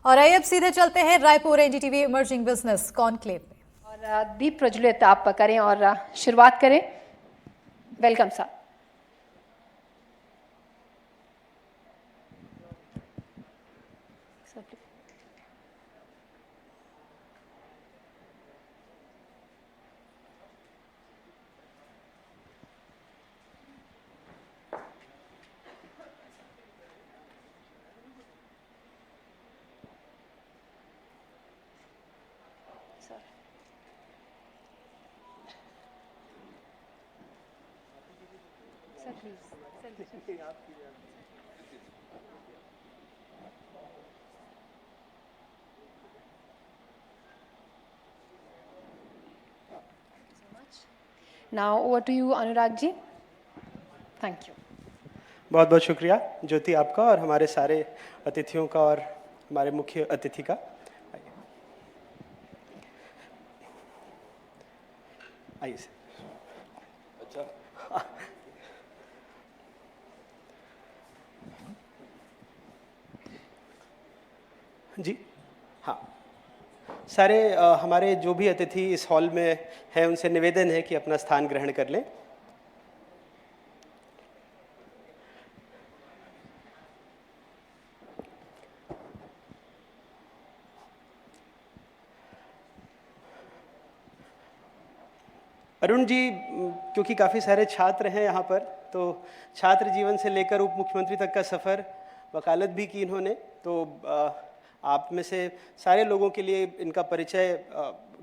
और आइए अब सीधे चलते हैं Raipur NDTV emerging business conclave में। और दीप प्रज्वलित आप करें और शुरुआत करें। Welcome sir. Now over to you, Anurag ji. Thank you. बहुत बहुत शुक्रिया ज्योति आपका और हमारे सारे अतिथियों का और हमारे मुख्य अतिथि का। आइए सर। अच्छा जी हाँ, सारे हमारे जो भी अतिथि इस हॉल में हैं उनसे निवेदन है कि अपना स्थान ग्रहण कर लें। अरुण जी, क्योंकि काफ़ी सारे छात्र हैं यहाँ पर, तो छात्र जीवन से लेकर उप मुख्यमंत्री तक का सफ़र वकालत भी की इन्होंने, तो आप में से सारे लोगों के लिए इनका परिचय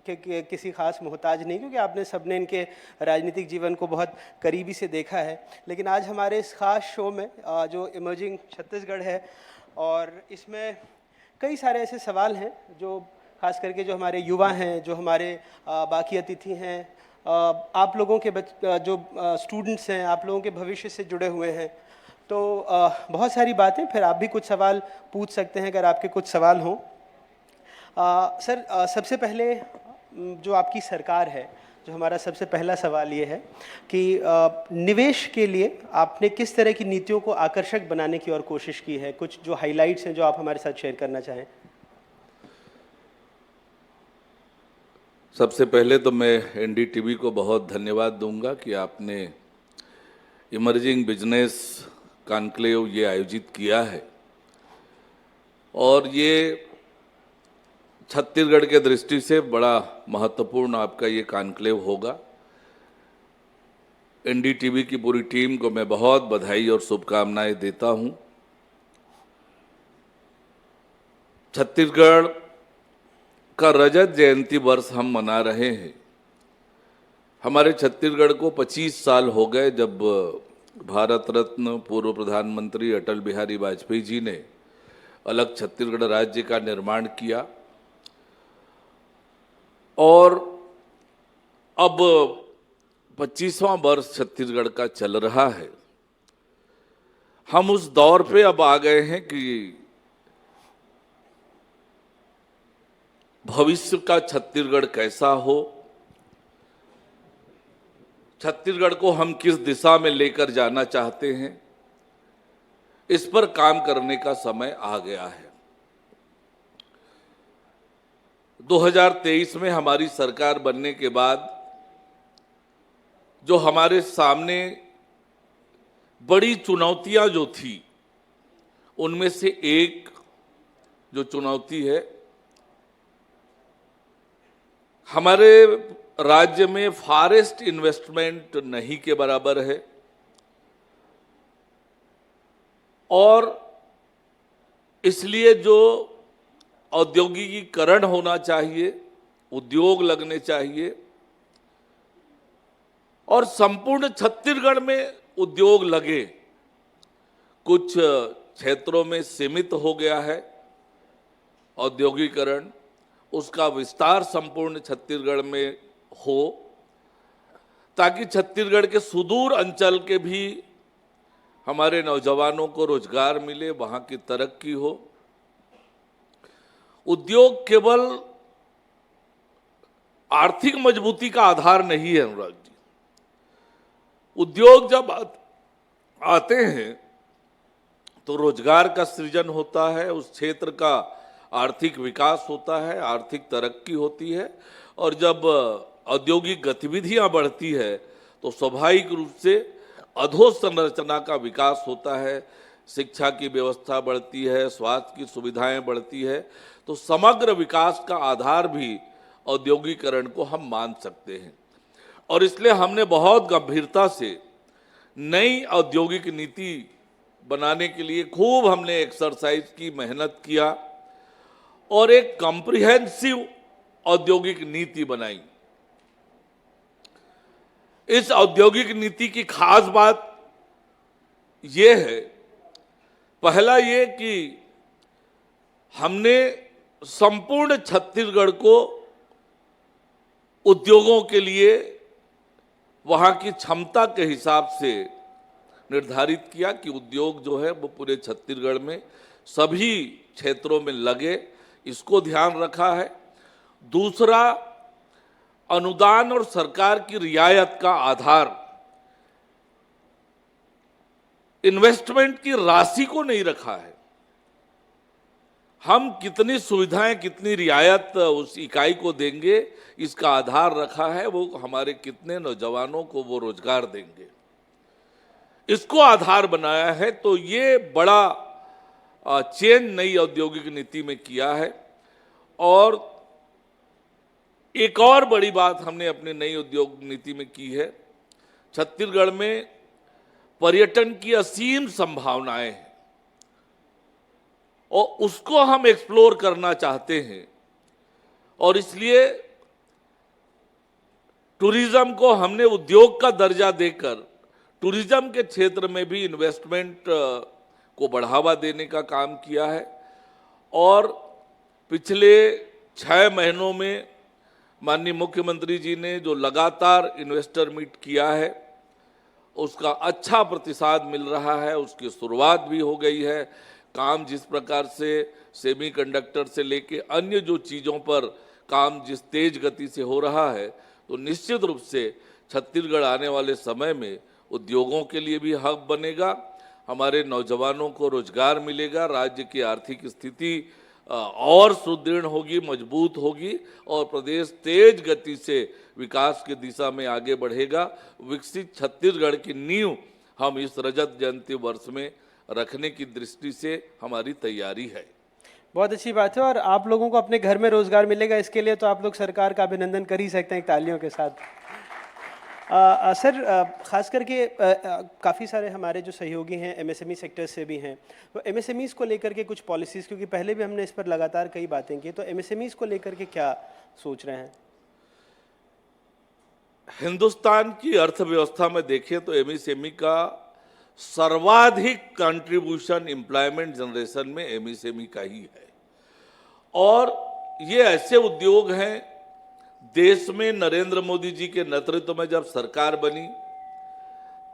के किसी खास मोहताज नहीं, क्योंकि आपने सबने इनके राजनीतिक जीवन को बहुत करीबी से देखा है। लेकिन आज हमारे इस खास शो में जो इमर्जिंग छत्तीसगढ़ है, और इसमें कई सारे ऐसे सवाल हैं जो खास करके जो हमारे युवा हैं, जो हमारे बाकी अतिथि हैं, आप लोगों के जो स्टूडेंट्स हैं, आप लोगों के भविष्य से जुड़े हुए हैं, तो बहुत सारी बातें, फिर आप भी कुछ सवाल पूछ सकते हैं अगर आपके कुछ सवाल हों। सर, सबसे पहले जो आपकी सरकार है, जो हमारा सबसे पहला सवाल ये है कि निवेश के लिए आपने किस तरह की नीतियों को आकर्षक बनाने की और कोशिश की है? कुछ जो हाइलाइट्स हैं जो आप हमारे साथ शेयर करना चाहें। सबसे पहले तो मैं एनडीटीवी को बहुत धन्यवाद दूंगा कि आपने इमर्जिंग बिजनेस कॉन्क्लेव ये आयोजित किया है, और ये छत्तीसगढ़ के दृष्टि से बड़ा महत्वपूर्ण आपका ये कॉन्क्लेव होगा। एनडीटीवी की पूरी टीम को मैं बहुत बधाई और शुभकामनाएं देता हूं। छत्तीसगढ़ का रजत जयंती वर्ष हम मना रहे हैं। हमारे छत्तीसगढ़ को 25 साल हो गए जब भारत रत्न पूर्व प्रधानमंत्री अटल बिहारी वाजपेयी जी ने अलग छत्तीसगढ़ राज्य का निर्माण किया, और अब 25वां वर्ष छत्तीसगढ़ का चल रहा है। हम उस दौर पे अब आ गए हैं कि भविष्य का छत्तीसगढ़ कैसा हो, छत्तीसगढ़ को हम किस दिशा में लेकर जाना चाहते हैं, इस पर काम करने का समय आ गया है। 2023 में हमारी सरकार बनने के बाद जो हमारे सामने बड़ी चुनौतियां जो थी, उनमें से एक जो चुनौती है, हमारे राज्य में फॉरेस्ट इन्वेस्टमेंट नहीं के बराबर है, और इसलिए जो औद्योगिकीकरण होना चाहिए, उद्योग लगने चाहिए, और संपूर्ण छत्तीसगढ़ में उद्योग लगे, कुछ क्षेत्रों में सीमित हो गया है औद्योगिकरण। उसका विस्तार संपूर्ण छत्तीसगढ़ में हो, ताकि छत्तीसगढ़ के सुदूर अंचल के भी हमारे नौजवानों को रोजगार मिले, वहां की तरक्की हो। उद्योग केवल आर्थिक मजबूती का आधार नहीं है अनुराग जी। उद्योग जब आते हैं तो रोजगार का सृजन होता है, उस क्षेत्र का आर्थिक विकास होता है, आर्थिक तरक्की होती है। और जब औद्योगिक गतिविधियां बढ़ती है तो स्वाभाविक रूप से अधोसंरचना का विकास होता है, शिक्षा की व्यवस्था बढ़ती है, स्वास्थ्य की सुविधाएं बढ़ती है। तो समग्र विकास का आधार भी औद्योगिकरण को हम मान सकते हैं। और इसलिए हमने बहुत गंभीरता से नई औद्योगिक नीति बनाने के लिए खूब हमने एक्सरसाइज की, मेहनत किया और एक कॉम्प्रिहेंसिव औद्योगिक नीति बनाई। इस औद्योगिक नीति की खास बात यह है, पहला ये कि हमने संपूर्ण छत्तीसगढ़ को उद्योगों के लिए वहां की क्षमता के हिसाब से निर्धारित किया कि उद्योग जो है वो पूरे छत्तीसगढ़ में सभी क्षेत्रों में लगे, इसको ध्यान रखा है। दूसरा, अनुदान और सरकार की रियायत का आधार इन्वेस्टमेंट की राशि को नहीं रखा है। हम कितनी सुविधाएं, कितनी रियायत उस इकाई को देंगे, इसका आधार रखा है वो हमारे कितने नौजवानों को वो रोजगार देंगे, इसको आधार बनाया है। तो ये बड़ा चेंज नई औद्योगिक नीति में किया है। और एक और बड़ी बात हमने अपनी नई उद्योग नीति में की है, छत्तीसगढ़ में पर्यटन की असीम संभावनाएं हैं और उसको हम एक्सप्लोर करना चाहते हैं। और इसलिए टूरिज्म को हमने उद्योग का दर्जा देकर टूरिज्म के क्षेत्र में भी इन्वेस्टमेंट को बढ़ावा देने का काम किया है। और पिछले 6 महीनों में माननीय मुख्यमंत्री जी ने जो लगातार इन्वेस्टर मीट किया है उसका अच्छा प्रतिसाद मिल रहा है, उसकी शुरुआत भी हो गई है। काम जिस प्रकार से सेमीकंडक्टर से लेके अन्य जो चीज़ों पर काम जिस तेज गति से हो रहा है, तो निश्चित रूप से छत्तीसगढ़ आने वाले समय में उद्योगों के लिए भी हब बनेगा, हमारे नौजवानों को रोजगार मिलेगा, राज्य की आर्थिक स्थिति और सुदृढ़ होगी, मजबूत होगी और प्रदेश तेज गति से विकास की दिशा में आगे बढ़ेगा। विकसित छत्तीसगढ़ की नींव हम इस रजत जयंती वर्ष में रखने की दृष्टि से हमारी तैयारी है। बहुत अच्छी बात है। और आप लोगों को अपने घर में रोजगार मिलेगा, इसके लिए तो आप लोग सरकार का अभिनंदन कर ही सकते हैं एक तालियों के साथ। सर, खास करके काफ़ी सारे हमारे जो सहयोगी हैं एमएसएमई सेक्टर से भी हैं, तो एमएसएमईज़ को लेकर के कुछ पॉलिसीज़, क्योंकि पहले भी हमने इस पर लगातार कई बातें की, तो एमएसएमईज़ को लेकर के क्या सोच रहे हैं? हिंदुस्तान की अर्थव्यवस्था में देखें तो एमएसएमई का सर्वाधिक कंट्रीब्यूशन एम्प्लॉयमेंट जनरेशन में एमएसएमई का ही है। और ये ऐसे उद्योग हैं, देश में नरेंद्र मोदी जी के नेतृत्व में जब सरकार बनी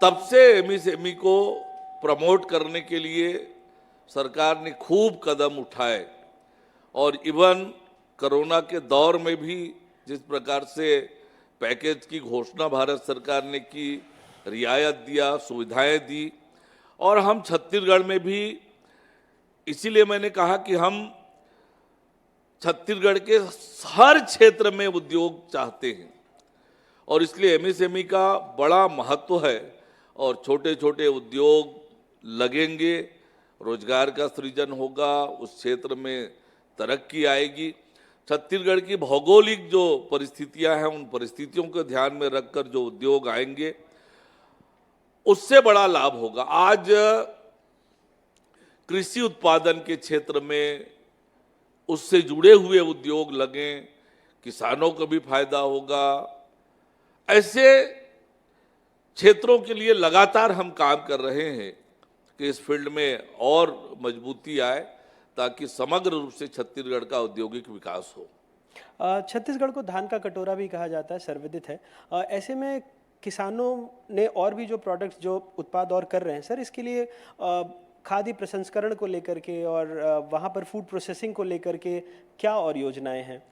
तब से एमएसएमई को प्रमोट करने के लिए सरकार ने खूब कदम उठाए। और इवन कोरोना के दौर में भी जिस प्रकार से पैकेज की घोषणा भारत सरकार ने की, रियायत दिया, सुविधाएं दी, और हम छत्तीसगढ़ में भी, इसीलिए मैंने कहा कि हम छत्तीसगढ़ के हर क्षेत्र में उद्योग चाहते हैं और इसलिए एमएसएमई का बड़ा महत्व है। और छोटे छोटे उद्योग लगेंगे, रोजगार का सृजन होगा, उस क्षेत्र में तरक्की आएगी। छत्तीसगढ़ की भौगोलिक जो परिस्थितियां हैं, उन परिस्थितियों को ध्यान में रखकर जो उद्योग आएंगे उससे बड़ा लाभ होगा। आज कृषि उत्पादन के क्षेत्र में उससे जुड़े हुए उद्योग लगें, किसानों को भी फायदा होगा। ऐसे क्षेत्रों के लिए लगातार हम काम कर रहे हैं कि इस फील्ड में और मजबूती आए ताकि समग्र रूप से छत्तीसगढ़ का औद्योगिक विकास हो। छत्तीसगढ़ को धान का कटोरा भी कहा जाता है, सर्वविदित है। ऐसे में किसानों ने और भी जो प्रोडक्ट्स, जो उत्पाद और कर रहे हैं सर, इसके लिए खाद्य प्रसंस्करण को लेकर के और वहाँ पर फूड प्रोसेसिंग को लेकर के क्या और योजनाएं हैं?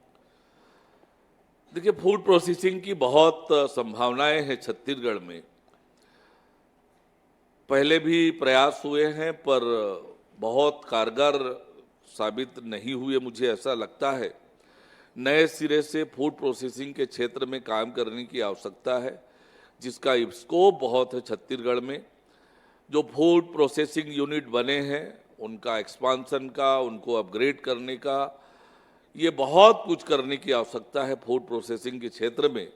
देखिए, फूड प्रोसेसिंग की बहुत संभावनाएं हैं छत्तीसगढ़ में। पहले भी प्रयास हुए हैं पर बहुत कारगर साबित नहीं हुए, मुझे ऐसा लगता है। नए सिरे से फूड प्रोसेसिंग के क्षेत्र में काम करने की आवश्यकता है, जिसका स्कोप बहुत है छत्तीसगढ़ में। जो फूड प्रोसेसिंग यूनिट बने हैं उनका एक्सपांसन का, उनको अपग्रेड करने का, ये बहुत कुछ करने की आवश्यकता है फूड प्रोसेसिंग के क्षेत्र में।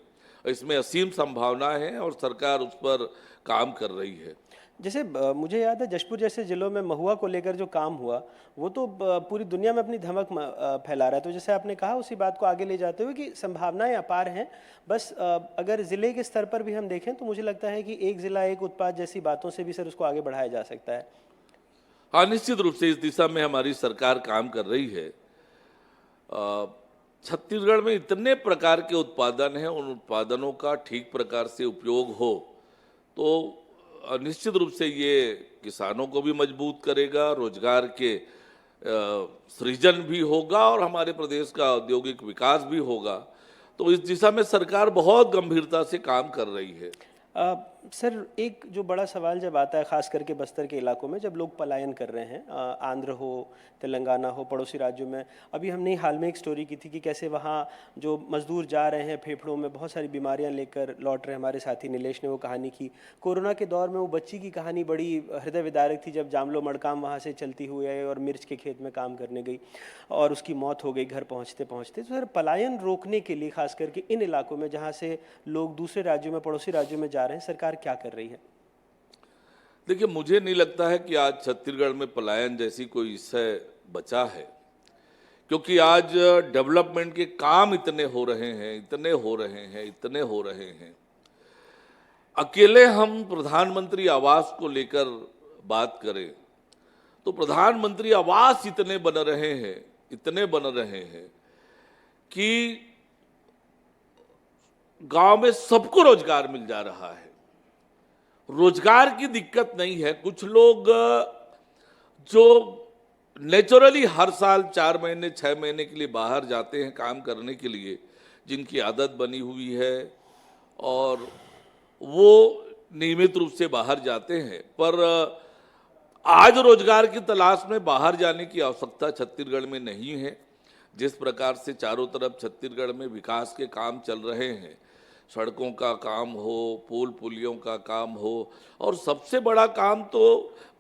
इसमें असीम संभावनाएं हैं और सरकार उस पर काम कर रही है। जैसे मुझे याद है जशपुर जैसे ज़िलों में महुआ को लेकर जो काम हुआ वो तो पूरी दुनिया में अपनी धमक फैला रहा है। तो जैसे आपने कहा उसी बात को आगे ले जाते हुए कि संभावनाएं अपार हैं, बस अगर ज़िले के स्तर पर भी हम देखें तो मुझे लगता है कि एक ज़िला एक उत्पाद जैसी बातों से भी सर उसको आगे बढ़ाया जा सकता है। हाँ, निश्चित रूप से इस दिशा में हमारी सरकार काम कर रही है। छत्तीसगढ़ में इतने प्रकार के उत्पादन हैं, उन उत्पादनों का ठीक प्रकार से उपयोग हो तो निश्चित रूप से ये किसानों को भी मजबूत करेगा, रोजगार के सृजन भी होगा और हमारे प्रदेश का औद्योगिक विकास भी होगा। तो इस दिशा में सरकार बहुत गंभीरता से काम कर रही है। सर एक जो बड़ा सवाल जब आता है खास करके बस्तर के इलाकों में जब लोग पलायन कर रहे हैं, आंध्र हो, तेलंगाना हो, पड़ोसी राज्यों में, अभी हमने हाल में एक स्टोरी की थी कि कैसे वहाँ जो मजदूर जा रहे हैं फेफड़ों में बहुत सारी बीमारियाँ लेकर लौट रहे, हमारे साथी नीलेश ने वो कहानी की। कोरोना के दौर में वो बच्ची की कहानी बड़ी हृदय विदारक थी जब जामलो मड़काम वहाँ से चलती हुई आई और मिर्च के खेत में काम करने गई और उसकी मौत हो गई घर पहुँचते पहुँचते। तो सर पलायन रोकने के लिए खास करके इन इलाकों में जहाँ से लोग दूसरे राज्यों में, पड़ोसी राज्यों में जा रहे हैं, सरकार क्या कर रही है? देखिए, मुझे नहीं लगता है कि आज छत्तीसगढ़ में पलायन जैसी कोई विषय बचा है, क्योंकि आज डेवलपमेंट के काम इतने हो रहे हैं, इतने हो रहे हैं, इतने हो रहे हैं। अकेले हम प्रधानमंत्री आवास को लेकर बात करें तो प्रधानमंत्री आवास इतने बन रहे हैं, इतने बन रहे हैं कि गांव में सबको रोजगार मिल जा रहा है। रोजगार की दिक्कत नहीं है। कुछ लोग जो नेचुरली हर साल 4 महीने 6 महीने के लिए बाहर जाते हैं काम करने के लिए, जिनकी आदत बनी हुई है और वो नियमित रूप से बाहर जाते हैं, पर आज रोजगार की तलाश में बाहर जाने की आवश्यकता छत्तीसगढ़ में नहीं है। जिस प्रकार से चारों तरफ छत्तीसगढ़ में विकास के काम चल रहे हैं, सड़कों का काम हो, पुल पुलियों का काम हो, और सबसे बड़ा काम तो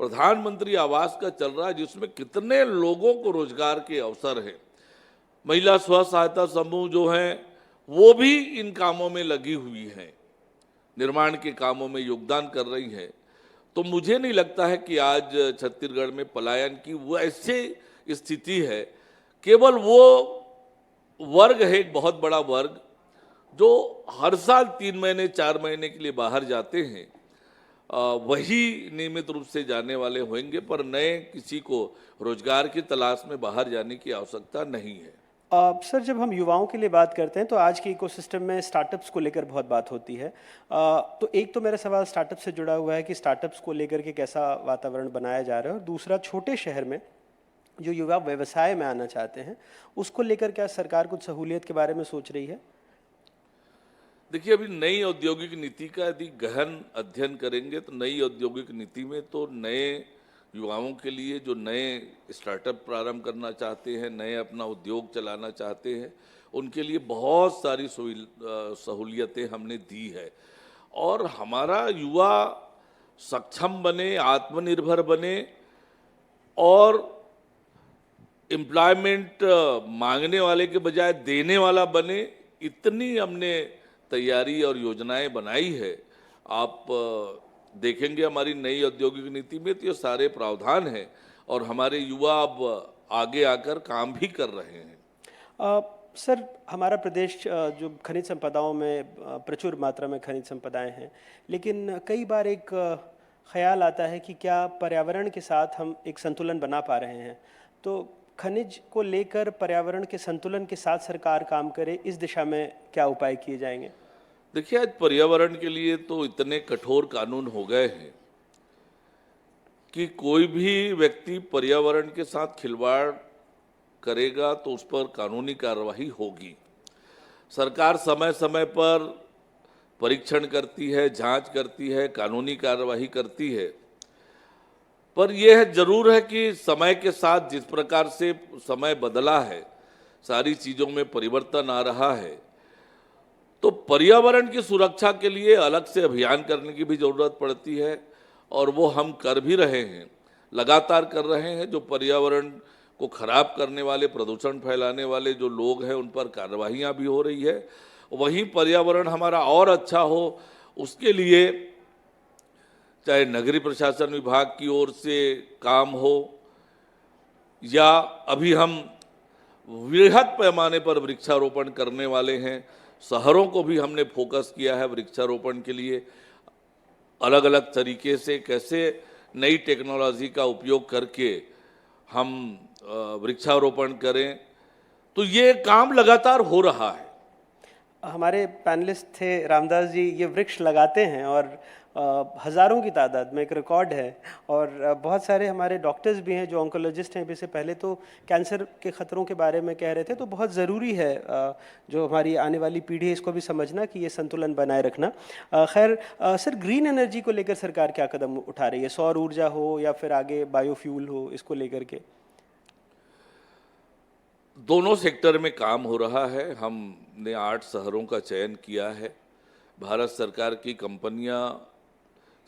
प्रधानमंत्री आवास का चल रहा है, जिसमें कितने लोगों को रोजगार के अवसर हैं। महिला स्व सहायता समूह जो हैं वो भी इन कामों में लगी हुई हैं, निर्माण के कामों में योगदान कर रही हैं। तो मुझे नहीं लगता है कि आज छत्तीसगढ़ में पलायन की वो ऐसी स्थिति है। केवल वो वर्ग है, एक बहुत बड़ा वर्ग, जो हर साल 3 महीने 4 महीने के लिए बाहर जाते हैं, वही नियमित रूप से जाने वाले होंगे, पर नए किसी को रोजगार की तलाश में बाहर जाने की आवश्यकता नहीं है। सर जब हम युवाओं के लिए बात करते हैं तो आज के इकोसिस्टम में स्टार्टअप्स को लेकर बहुत बात होती है। तो एक तो मेरा सवाल स्टार्टअप से जुड़ा हुआ है कि स्टार्टअप्स को लेकर के कैसा वातावरण बनाया जा रहा है, और दूसरा छोटे शहर में जो युवा व्यवसाय में आना चाहते हैं उसको लेकर क्या सरकार कुछ सहूलियत के बारे में सोच रही है? देखिए, अभी नई औद्योगिक नीति का यदि गहन अध्ययन करेंगे तो नई औद्योगिक नीति में तो नए युवाओं के लिए जो नए स्टार्टअप प्रारंभ करना चाहते हैं, नए अपना उद्योग चलाना चाहते हैं, उनके लिए बहुत सारी सहूलियतें हमने दी है। और हमारा युवा सक्षम बने, आत्मनिर्भर बने और एम्प्लॉयमेंट मांगने वाले के बजाय देने वाला बने, इतनी हमने तैयारी और योजनाएं बनाई है। आप देखेंगे हमारी नई औद्योगिक नीति में तो ये सारे प्रावधान हैं और हमारे युवा अब आगे आकर काम भी कर रहे हैं। सर हमारा प्रदेश जो खनिज संपदाओं में प्रचुर मात्रा में खनिज संपदाएं हैं, लेकिन कई बार एक ख्याल आता है कि क्या पर्यावरण के साथ हम एक संतुलन बना पा रहे हैं? तो खनिज को लेकर पर्यावरण के संतुलन के साथ सरकार काम करे, इस दिशा में क्या उपाय किए जाएंगे? देखिए, आज पर्यावरण के लिए तो इतने कठोर कानून हो गए हैं कि कोई भी व्यक्ति पर्यावरण के साथ खिलवाड़ करेगा तो उस पर कानूनी कार्रवाई होगी। सरकार समय समय पर परीक्षण करती है, जांच करती है, कानूनी कार्रवाई करती है। पर यह जरूर है कि समय के साथ जिस प्रकार से समय बदला है, सारी चीज़ों में परिवर्तन आ रहा है, तो पर्यावरण की सुरक्षा के लिए अलग से अभियान करने की भी ज़रूरत पड़ती है और वो हम कर भी रहे हैं, लगातार कर रहे हैं। जो पर्यावरण को खराब करने वाले, प्रदूषण फैलाने वाले जो लोग हैं, उन पर कार्रवाइयाँ भी हो रही है। वहीं पर्यावरण हमारा और अच्छा हो, उसके लिए चाहे नगरीय प्रशासन विभाग की ओर से काम हो या अभी हम वृहद पैमाने पर वृक्षारोपण करने वाले हैं, शहरों को भी हमने फोकस किया है वृक्षारोपण के लिए। अलग अलग तरीके से कैसे नई टेक्नोलॉजी का उपयोग करके हम वृक्षारोपण करें, तो ये काम लगातार हो रहा है। हमारे पैनलिस्ट थे रामदास जी, ये वृक्ष लगाते हैं और हज़ारों की तादाद में, एक रिकॉर्ड है। और बहुत सारे हमारे डॉक्टर्स भी हैं जो ऑन्कोलॉजिस्ट हैं, इससे पहले तो कैंसर के ख़तरों के बारे में कह रहे थे। तो बहुत ज़रूरी है जो हमारी आने वाली पीढ़ी है इसको भी समझना कि ये संतुलन बनाए रखना। खैर सर, ग्रीन एनर्जी को लेकर सरकार क्या कदम उठा रही है? सौर ऊर्जा हो या फिर आगे बायोफ्यूल हो, इसको लेकर के? दोनों सेक्टर में काम हो रहा है। हमने 8 शहरों का चयन किया है। भारत सरकार की कंपनियां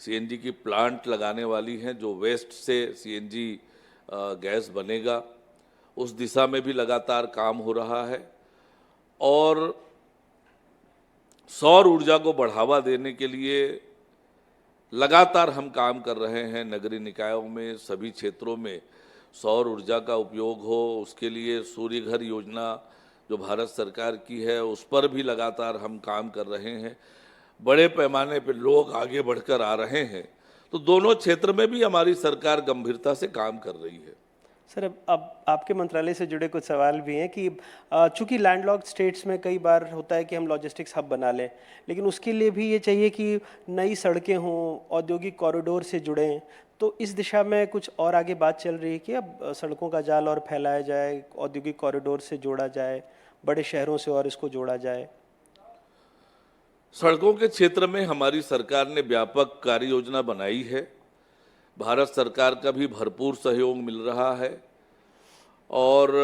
सीएनजी की प्लांट लगाने वाली हैं, जो वेस्ट से सीएनजी गैस बनेगा, उस दिशा में भी लगातार काम हो रहा है। और सौर ऊर्जा को बढ़ावा देने के लिए लगातार हम काम कर रहे हैं। नगरीय निकायों में, सभी क्षेत्रों में सौर ऊर्जा का उपयोग हो, उसके लिए सूर्य घर योजना जो भारत सरकार की है, उस पर भी लगातार हम काम कर रहे हैं। बड़े पैमाने पर लोग आगे बढ़कर आ रहे हैं, तो दोनों क्षेत्र में भी हमारी सरकार गंभीरता से काम कर रही है। सर, अब आपके मंत्रालय से जुड़े कुछ सवाल भी हैं कि चूंकि लैंडलॉक्ड स्टेट्स में कई बार होता है कि हम लॉजिस्टिक्स हब बना लें, लेकिन उसके लिए भी ये चाहिए कि नई सड़कें हों, औद्योगिक कॉरिडोर से जुड़ें। तो इस दिशा में कुछ और आगे बात चल रही है कि अब सड़कों का जाल और फैलाया जाए, औद्योगिक कॉरिडोर से जोड़ा जाए, बड़े शहरों से और इसको जोड़ा जाए? सड़कों के क्षेत्र में हमारी सरकार ने व्यापक कार्य योजना बनाई है। भारत सरकार का भी भरपूर सहयोग मिल रहा है और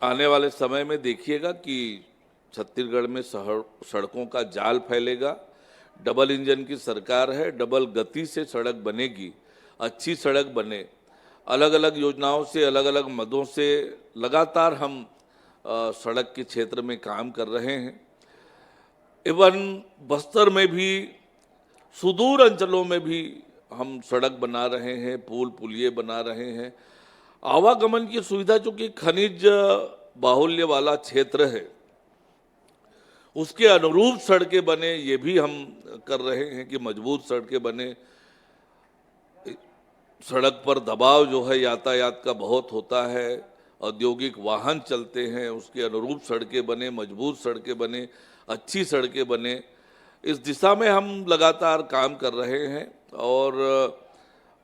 आने वाले समय में देखिएगा कि छत्तीसगढ़ में सड़कों का जाल फैलेगा। डबल इंजन की सरकार है, डबल गति से सड़क बनेगी, अच्छी सड़क बने। अलग अलग योजनाओं से, अलग अलग मदों से लगातार हम सड़क के क्षेत्र में काम कर रहे हैं। इवन बस्तर में भी, सुदूर अंचलों में भी हम सड़क बना रहे हैं, पुल पुलिये बना रहे हैं। आवागमन की सुविधा, चूंकि खनिज बाहुल्य वाला क्षेत्र है, उसके अनुरूप सड़कें बने, ये भी हम कर रहे हैं कि मजबूत सड़कें बने। सड़क पर दबाव जो है यातायात का बहुत होता है, औद्योगिक वाहन चलते हैं, उसके अनुरूप सड़कें बने, मजबूत सड़कें बने, अच्छी सड़कें बने। इस दिशा में हम लगातार काम कर रहे हैं और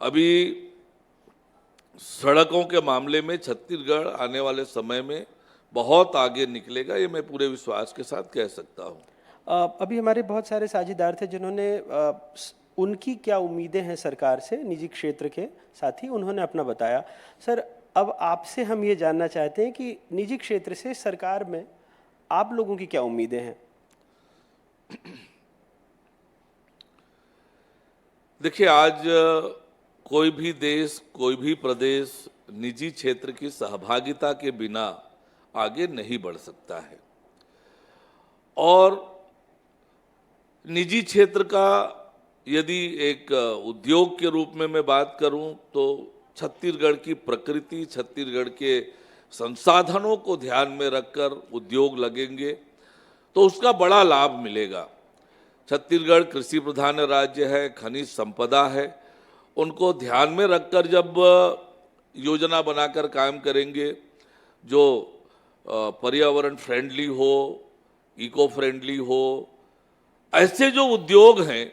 अभी सड़कों के मामले में छत्तीसगढ़ आने वाले समय में बहुत आगे निकलेगा, ये मैं पूरे विश्वास के साथ कह सकता हूँ। अभी हमारे बहुत सारे साझेदार थे जिन्होंने उनकी क्या उम्मीदें हैं सरकार से, निजी क्षेत्र के साथी, उन्होंने अपना बताया। सर, अब आपसे हम ये जानना चाहते हैं कि निजी क्षेत्र से सरकार में आप लोगों की क्या उम्मीदें हैं? देखिए, आज कोई भी देश, कोई भी प्रदेश निजी क्षेत्र की सहभागिता के बिना आगे नहीं बढ़ सकता है। और निजी क्षेत्र का यदि एक उद्योग के रूप में मैं बात करूं, तो छत्तीसगढ़ की प्रकृति, छत्तीसगढ़ के संसाधनों को ध्यान में रखकर उद्योग लगेंगे तो उसका बड़ा लाभ मिलेगा। छत्तीसगढ़ कृषि प्रधान राज्य है, खनिज संपदा है, उनको ध्यान में रखकर जब योजना बनाकर काम करेंगे जो पर्यावरण फ्रेंडली हो, इको फ्रेंडली हो, ऐसे जो उद्योग हैं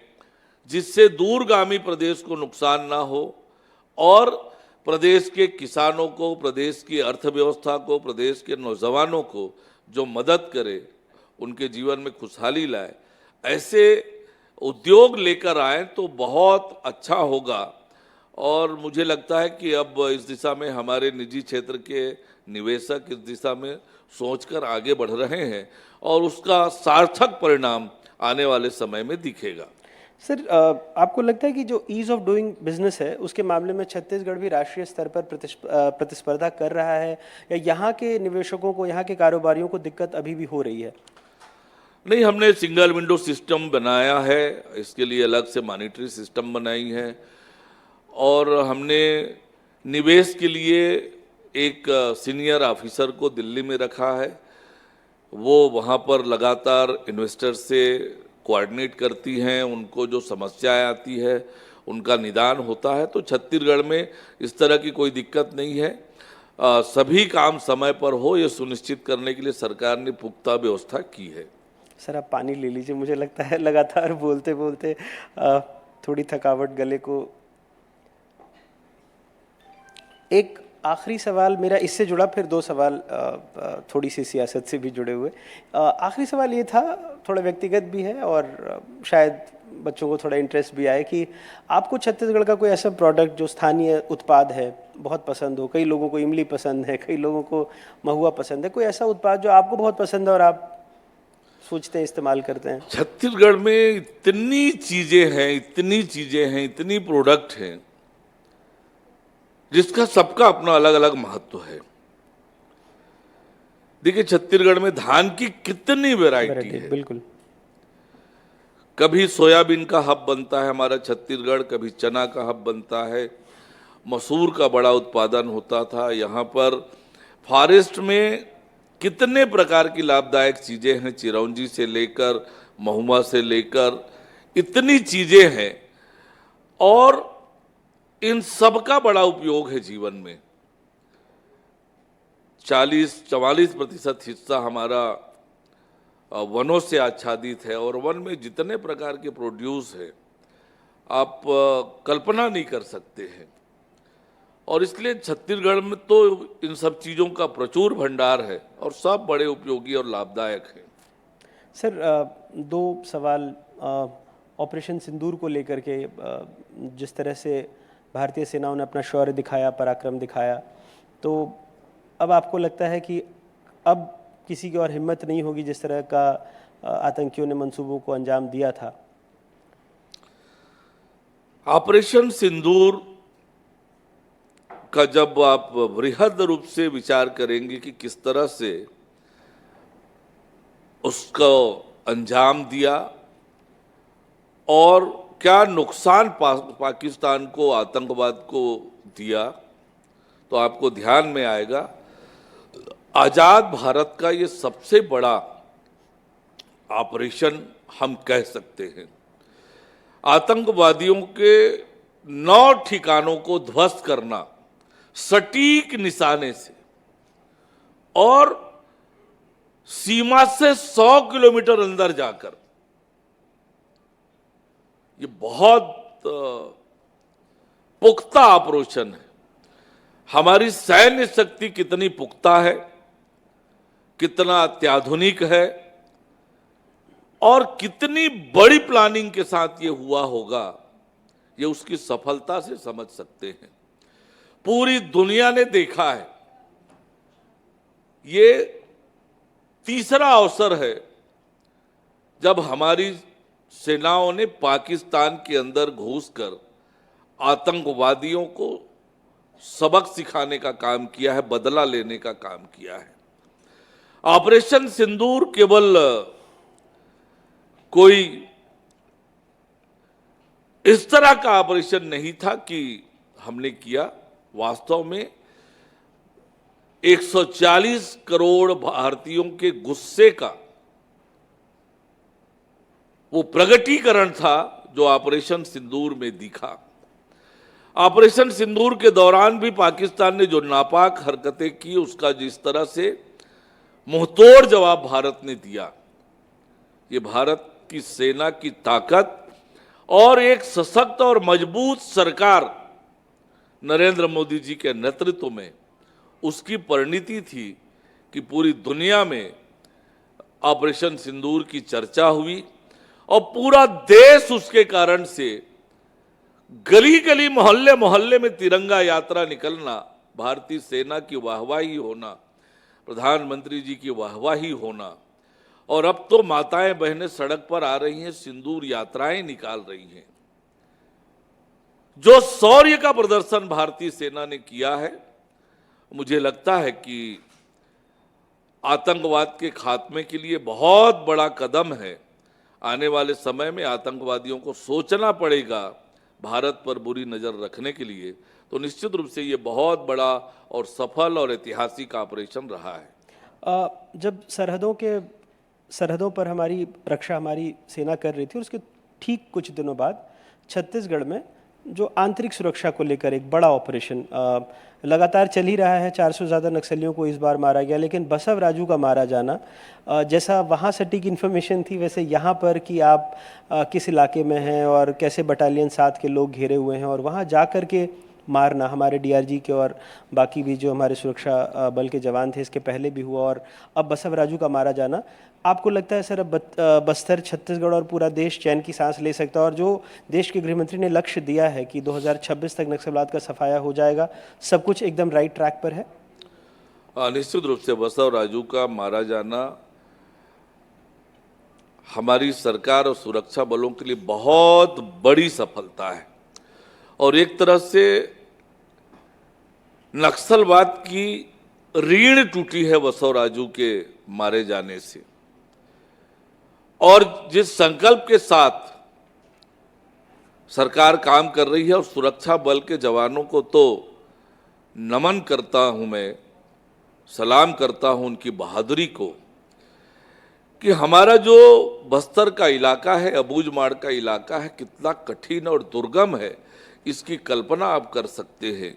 जिससे दूरगामी प्रदेश को नुकसान ना हो और प्रदेश के किसानों को, प्रदेश की अर्थव्यवस्था को, प्रदेश के नौजवानों को जो मदद करे, उनके जीवन में खुशहाली लाए, ऐसे उद्योग लेकर आए तो बहुत अच्छा होगा। और मुझे लगता है कि अब इस दिशा में हमारे निजी क्षेत्र के निवेशक इस दिशा में सोचकर आगे बढ़ रहे हैं और उसका सार्थक परिणाम आने वाले समय में दिखेगा। सर, आपको लगता है कि जो ईज ऑफ डूइंग बिजनेस है उसके मामले में छत्तीसगढ़ भी राष्ट्रीय स्तर पर प्रतिस्पर्धा कर रहा है, या यहाँ के निवेशकों को, यहाँ के कारोबारियों को दिक्कत अभी भी हो रही है? नहीं, हमने सिंगल विंडो सिस्टम बनाया है, इसके लिए अलग से मॉनिटरी सिस्टम बनाई है और हमने निवेश के लिए एक सीनियर ऑफिसर को दिल्ली में रखा है। वो वहाँ पर लगातार इन्वेस्टर से कोऑर्डिनेट करती हैं, उनको जो समस्याएं आती है उनका निदान होता है। तो छत्तीसगढ़ में इस तरह की कोई दिक्कत नहीं है। सभी काम समय पर हो ये सुनिश्चित करने के लिए सरकार ने पुख्ता व्यवस्था की है। सर, आप पानी ले लीजिए, मुझे लगता है लगातार बोलते बोलते थोड़ी थकावट गले को। एक आखिरी सवाल मेरा इससे जुड़ा, फिर दो सवाल थोड़ी सी सियासत से भी जुड़े हुए। आखिरी सवाल ये था, थोड़ा व्यक्तिगत भी है और शायद बच्चों को थोड़ा इंटरेस्ट भी आए, कि आपको छत्तीसगढ़ का कोई ऐसा प्रोडक्ट जो स्थानीय उत्पाद है बहुत पसंद हो? कई लोगों को इमली पसंद है, कई लोगों को महुआ पसंद है। कोई ऐसा उत्पाद जो आपको बहुत पसंद है और आप सोचते हैं, इस्तेमाल करते हैं? छत्तीसगढ़ में इतनी चीजें हैं, इतनी प्रोडक्ट हैं जिसका सबका अपना अलग अलग महत्व है। देखिए, छत्तीसगढ़ में धान की कितनी वैरायटी है। बिल्कुल। कभी सोयाबीन का हब बनता है हमारा छत्तीसगढ़, कभी चना का हब बनता है, मसूर का बड़ा उत्पादन होता था। यहाँ पर फॉरेस्ट में कितने प्रकार की लाभदायक चीजें हैं, चिरौंजी से लेकर महुआ से लेकर इतनी चीजें हैं और इन सब का बड़ा उपयोग है जीवन में। 40-44% हिस्सा हमारा वनों से आच्छादित है और वन में जितने प्रकार के प्रोड्यूस है आप कल्पना नहीं कर सकते हैं। और इसलिए छत्तीसगढ़ में तो इन सब चीज़ों का प्रचुर भंडार है और सब बड़े उपयोगी और लाभदायक हैं। सर, दो सवाल ऑपरेशन सिंदूर को लेकर के। जिस तरह से भारतीय सेनाओं ने अपना शौर्य दिखाया, पराक्रम दिखाया, तो अब आपको लगता है कि अब किसी की और हिम्मत नहीं होगी जिस तरह का आतंकियों ने मंसूबों को अंजाम दिया था? ऑपरेशन सिंदूर का जब आप बृहद रूप से विचार करेंगे कि किस तरह से उसको अंजाम दिया और क्या नुकसान पाकिस्तान को, आतंकवाद को दिया, तो आपको ध्यान में आएगा आजाद भारत का ये सबसे बड़ा ऑपरेशन हम कह सकते हैं। आतंकवादियों के 9 ठिकानों को ध्वस्त करना सटीक निशाने से और सीमा से 100 किलोमीटर अंदर जाकर, ये बहुत पुख्ता ऑपरेशन है। हमारी सैन्य शक्ति कितनी पुख्ता है, कितना अत्याधुनिक है और कितनी बड़ी प्लानिंग के साथ ये हुआ होगा, ये उसकी सफलता से समझ सकते हैं। पूरी दुनिया ने देखा है। ये तीसरा अवसर है जब हमारी सेनाओं ने पाकिस्तान के अंदर घुसकर आतंकवादियों को सबक सिखाने का काम किया है, बदला लेने का काम किया है। ऑपरेशन सिंदूर केवल कोई इस तरह का ऑपरेशन नहीं था कि हमने किया। वास्तव में 140 करोड़ भारतीयों के गुस्से का वो प्रगटीकरण था जो ऑपरेशन सिंदूर में दिखा। ऑपरेशन सिंदूर के दौरान भी पाकिस्तान ने जो नापाक हरकतें की, उसका जिस तरह से मुंहतोड़ जवाब भारत ने दिया, ये भारत की सेना की ताकत और एक सशक्त और मजबूत सरकार नरेंद्र मोदी जी के नेतृत्व में उसकी परिणति थी कि पूरी दुनिया में ऑपरेशन सिंदूर की चर्चा हुई और पूरा देश उसके कारण से गली गली मोहल्ले मोहल्ले में तिरंगा यात्रा निकलना, भारतीय सेना की वाहवाही होना, प्रधानमंत्री जी की वाहवाही होना, और अब तो माताएं बहनें सड़क पर आ रही हैं, सिंदूर यात्राएं निकाल रही हैं। जो शौर्य का प्रदर्शन भारतीय सेना ने किया है, मुझे लगता है कि आतंकवाद के खात्मे के लिए बहुत बड़ा कदम है। आने वाले समय में आतंकवादियों को सोचना पड़ेगा भारत पर बुरी नजर रखने के लिए, तो निश्चित रूप से ये बहुत बड़ा और सफल और ऐतिहासिक ऑपरेशन रहा है। जब सरहदों पर हमारी रक्षा हमारी सेना कर रही थी, और उसके ठीक कुछ दिनों बाद छत्तीसगढ़ में जो आंतरिक सुरक्षा को लेकर एक बड़ा ऑपरेशन लगातार चल ही रहा है। 400 से ज़्यादा नक्सलियों को इस बार मारा गया, लेकिन बसव राजू का मारा जाना, जैसा वहाँ सटीक इन्फॉर्मेशन थी वैसे यहाँ पर कि आप किस इलाके में हैं और कैसे बटालियन 7 के लोग घेरे हुए हैं, और वहाँ जा कर के मारना हमारे डीआरजी के और बाकी भी जो हमारे सुरक्षा बल के जवान थे, इसके पहले भी हुआ, और अब बसव राजू का मारा जाना, आपको लगता है सर अब बस्तर, छत्तीसगढ़ और पूरा देश चैन की सांस ले सकता है? और जो देश के गृहमंत्री ने लक्ष्य दिया है कि 2026 तक नक्सलवाद का सफाया हो जाएगा, सब कुछ एकदम राइट ट्रैक पर है? निश्चित रूप से बसव राजू का मारा जाना हमारी सरकार और सुरक्षा बलों के लिए बहुत बड़ी सफलता है, और एक तरह से नक्सलवाद की रीढ़ टूटी है बसव राजू के मारे जाने से। और जिस संकल्प के साथ सरकार काम कर रही है, और सुरक्षा बल के जवानों को तो नमन करता हूं, मैं सलाम करता हूं उनकी बहादुरी को, कि हमारा जो बस्तर का इलाका है, अबूझमाड़ का इलाका है, कितना कठिन और दुर्गम है, इसकी कल्पना आप कर सकते हैं।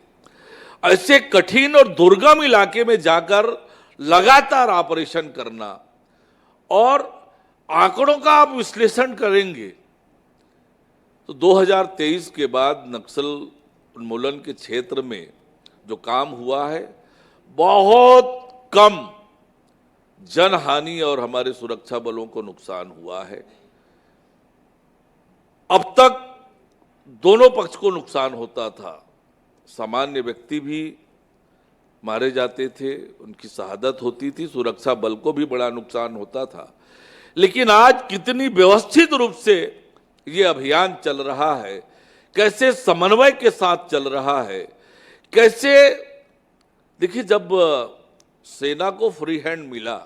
ऐसे कठिन और दुर्गम इलाके में जाकर लगातार ऑपरेशन करना, और आंकड़ों का आप विश्लेषण करेंगे तो 2023 के बाद नक्सल उन्मूलन के क्षेत्र में जो काम हुआ है, बहुत कम जनहानि और हमारे सुरक्षा बलों को नुकसान हुआ है। अब तक दोनों पक्ष को नुकसान होता था, सामान्य व्यक्ति भी मारे जाते थे, उनकी शहादत होती थी, सुरक्षा बल को भी बड़ा नुकसान होता था। लेकिन आज कितनी व्यवस्थित रूप से ये अभियान चल रहा है, कैसे समन्वय के साथ चल रहा है, कैसे देखिए, जब सेना को फ्री हैंड मिला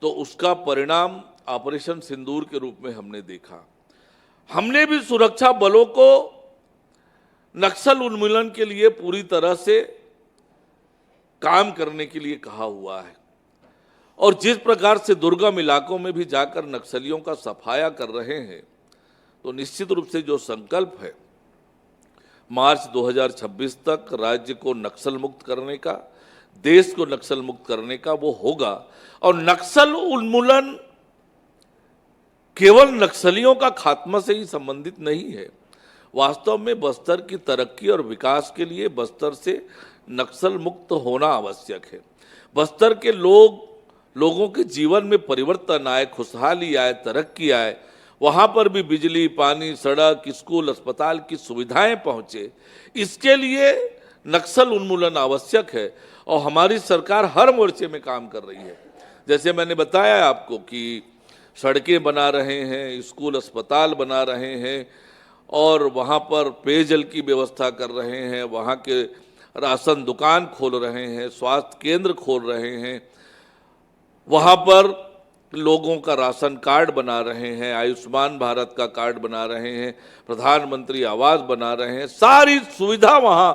तो उसका परिणाम ऑपरेशन सिंदूर के रूप में हमने देखा। हमने भी सुरक्षा बलों को नक्सल उन्मूलन के लिए पूरी तरह से काम करने के लिए कहा हुआ है, और जिस प्रकार से दुर्गम इलाकों में भी जाकर नक्सलियों का सफाया कर रहे हैं, तो निश्चित रूप से जो संकल्प है मार्च 2026 तक राज्य को नक्सल मुक्त करने का, देश को नक्सल मुक्त करने का, वो होगा। और नक्सल उन्मूलन केवल नक्सलियों का खात्मा से ही संबंधित नहीं है, वास्तव में बस्तर की तरक्की और विकास के लिए बस्तर से नक्सल मुक्त होना आवश्यक है। बस्तर के लोगों के जीवन में परिवर्तन आए, खुशहाली आए, तरक्की आए, वहाँ पर भी बिजली, पानी, सड़क, स्कूल, अस्पताल की सुविधाएं पहुँचे, इसके लिए नक्सल उन्मूलन आवश्यक है, और हमारी सरकार हर मोर्चे में काम कर रही है। जैसे मैंने बताया आपको कि सड़कें बना रहे हैं, स्कूल, अस्पताल बना रहे हैं, और वहाँ पर पेयजल की व्यवस्था कर रहे हैं, वहाँ के राशन दुकान खोल रहे हैं, स्वास्थ्य केंद्र खोल रहे हैं, वहाँ पर लोगों का राशन कार्ड बना रहे हैं, आयुष्मान भारत का कार्ड बना रहे हैं, प्रधानमंत्री आवास बना रहे हैं। सारी सुविधा वहाँ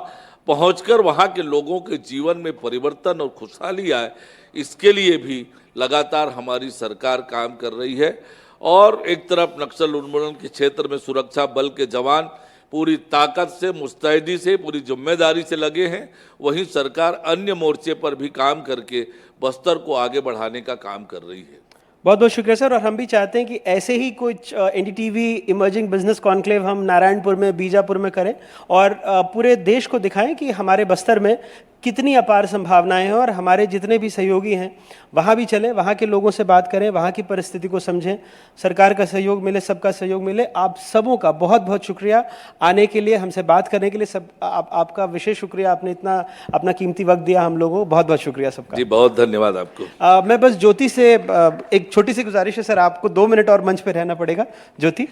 पहुँचकर वहाँ के लोगों के जीवन में परिवर्तन और खुशहाली आए, इसके लिए भी लगातार हमारी सरकार काम कर रही है। और एक तरफ नक्सल उन्मूलन के क्षेत्र में सुरक्षा बल के जवान पूरी ताकत से, मुस्तैदी से, पूरी जिम्मेदारी से लगे हैं, वहीं सरकार अन्य मोर्चे पर भी काम करके बस्तर को आगे बढ़ाने का काम कर रही है। बहुत बहुत शुक्रिया सर। और हम भी चाहते हैं कि ऐसे ही कुछ एनडीटीवी इमर्जिंग बिजनेस कॉन्क्लेव हम नारायणपुर में, बीजापुर में करें, और पूरे देश को दिखाएं कि हमारे बस्तर में कितनी अपार संभावनाएं हैं और हमारे जितने भी सहयोगी हैं वहाँ भी चलें, वहाँ के लोगों से बात करें, वहाँ की परिस्थिति को समझें, सरकार का सहयोग मिले, सबका सहयोग मिले। आप सबों का बहुत बहुत शुक्रिया आने के लिए, हमसे बात करने के लिए। सब आपका विशेष शुक्रिया, आपने इतना अपना कीमती वक्त दिया हम लोगों को, बहुत बहुत शुक्रिया सबका जी। बहुत धन्यवाद आपको। मैं बस ज्योति से एक छोटी सी गुजारिश है सर, आपको 2 मिनट और मंच पे रहना पड़ेगा। ज्योति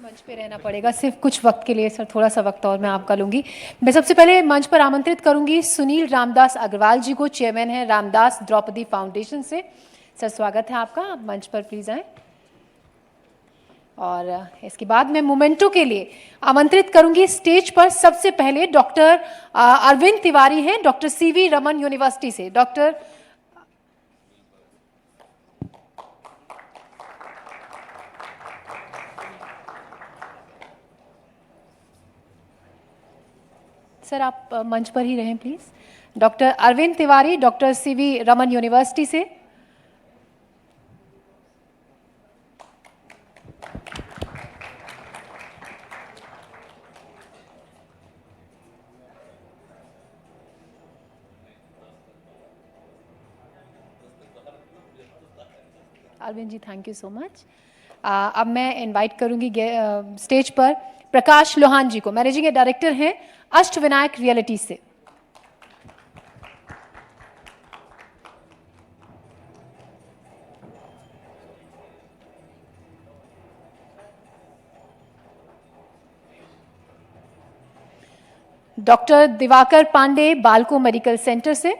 मंच पे रहना पड़ेगा सिर्फ कुछ वक्त के लिए सर, थोड़ा सा वक्त और मैं आपका लूंगी। मैं सबसे पहले मंच पर आमंत्रित करूंगी सुनील रामदास अग्रवाल जी को, चेयरमैन है रामदास द्रौपदी फाउंडेशन से। सर स्वागत है आपका, आप मंच पर प्लीज आए। और इसके बाद मैं मोमेंटो के लिए आमंत्रित करूंगी स्टेज पर सबसे पहले डॉक्टर अरविंद तिवारी हैं, डॉक्टर सीवी रमन यूनिवर्सिटी से। डॉक्टर सर आप मंच पर ही रहें please. Doctor Arvind Tiwari, doctor CV Raman university से। Arvind ji thank you so much. अब मैं इनवाइट करूंगी स्टेज पर प्रकाश लोहान जी को, मैनेजिंग डायरेक्टर हैं अष्टविनायक रियलिटी से। Doctor Diwakar Pandey Balco medical centre से।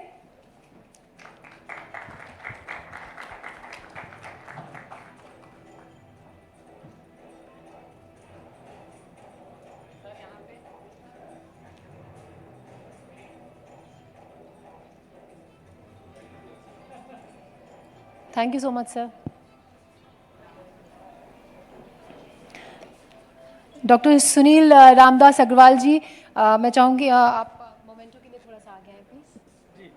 Thank you so much sir. Doctor Sunil Ramdas Agarwal ji, मैं चाहूंगी आप मोमेंटो के लिए थोड़ा सा आगे आए please.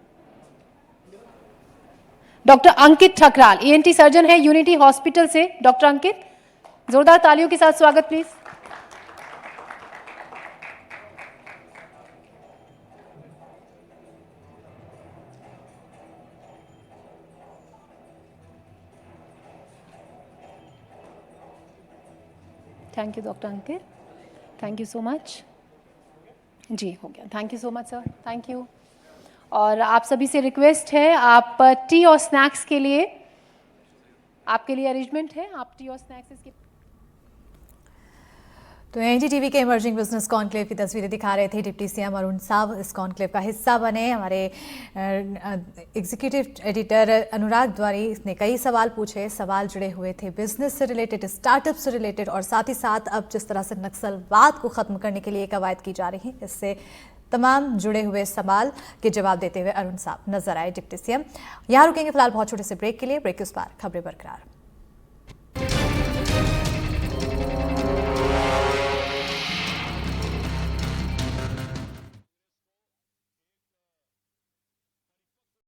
Doctor Ankit Thakral, ENT surgeon है यूनिटी हॉस्पिटल से। डॉक्टर अंकित, जोरदार तालियों के साथ स्वागत please. Thank you doctor Ankit, thank you so much. जी हो गया, thank you so much sir, thank you. और आप सभी से रिक्वेस्ट है, आप टी और स्नैक्स के लिए, आपके लिए अरेंजमेंट है, आप टी और स्नैक्स इसके। तो एनडीटीवी के इमर्जिंग बिजनेस कॉन्क्लेव की तस्वीरें दिखा रहे थे डिप्टी सीएम अरुण साव। इस कॉन्क्लेव का हिस्सा बने हमारे एग्जीक्यूटिव एडिटर अनुराग द्वारी ने कई सवाल पूछे। सवाल जुड़े हुए थे बिजनेस से रिलेटेड, स्टार्टअप से रिलेटेड, और साथ ही साथ अब जिस तरह से नक्सलवाद को ख़त्म करने के लिए कवायद की जा रही है, इससे तमाम जुड़े हुए सवाल के जवाब देते हुए अरुण साव नजर आए डिप्टी सीएम। यहाँ रुकेंगे फिलहाल बहुत छोटे से ब्रेक के लिए। ब्रेक के उस पार खबरें बरकरार।